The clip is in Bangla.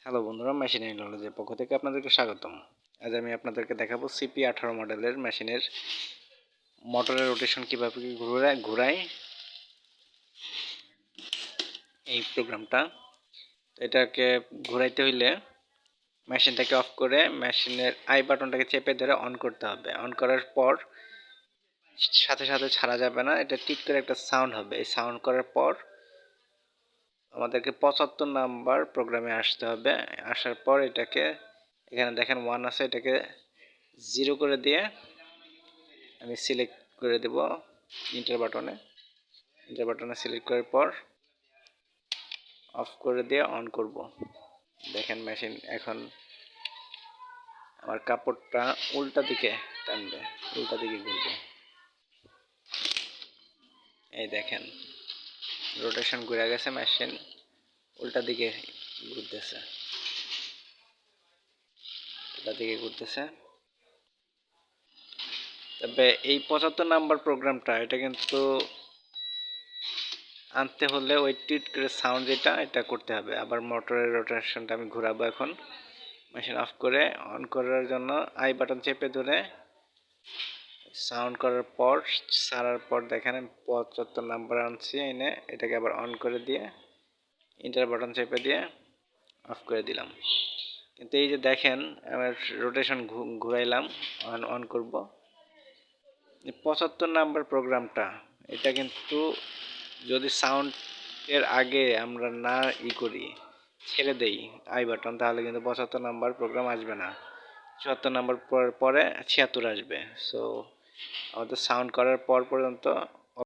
হ্যালো বন্ধুরা, মেশিন নলেজের পক্ষ থেকে আপনাদেরকে স্বাগতম। আজ আমি আপনাদেরকে দেখাবো CP18 মডেলের মেশিনের মোটরের রোটেশন কীভাবে ঘুরায় এই প্রোগ্রামটা। এটাকে ঘুরাইতে হইলে মেশিনটাকে অফ করে মেশিনের আই বাটনটাকে চেপে ধরে অন করতে হবে। অন করার পর সাথে সাথে ছাড়া যাবে না, এটা টিক করে একটা সাউন্ড হবে। এই সাউন্ড করার পর আমাদেরকে 75 নাম্বার প্রোগ্রামে আসতে হবে। আসার পর এটাকে এখানে দেখেন 1 আছে, এটাকে 0 করে দিয়ে আমি সিলেক্ট করে দেব ইন্টার বাটনে সিলেক্ট করার পর অফ করে দিয়ে অন করব। দেখেন মেশিন এখন আমার কাপড়টা উল্টা দিকে টানবে, উল্টা দিকে ঘুরবে। এই দেখেন রোটেশন ঘুরে গেছে, মেশিন উল্টা দিকে ঘুরতেছে, তবে এই 75 নাম্বার প্রোগ্রামটা এটা কিন্তু আনতে হলে ওই টিট করে সাউন্ড এটা করতে হবে। আবার মোটরের রোটেশনটা আমি ঘোরাবো। এখন মেশিন অফ করে অন করার জন্য আই বাটন চেপে ধরে সাউন্ড করার পর ছাড়ার পর দেখেন 75 নাম্বার আনছি এনে এটাকে আবার অন করে দিয়ে ইন্টার বাটন চেপে দিয়ে অফ করে দিলাম। কিন্তু এই যে দেখেন আমার রোটেশন ঘুরাইলাম, অন করব। 75 নাম্বার প্রোগ্রামটা এটা কিন্তু যদি সাউন্ডের আগে আমরা না করি, ছেড়ে দেই আই বাটন, তাহলে কিন্তু 75 নাম্বার প্রোগ্রাম আসবে না। 74 নাম্বার পরে 76 আসবে। সো আমাদের সাউন্ড করার পর পর্যন্ত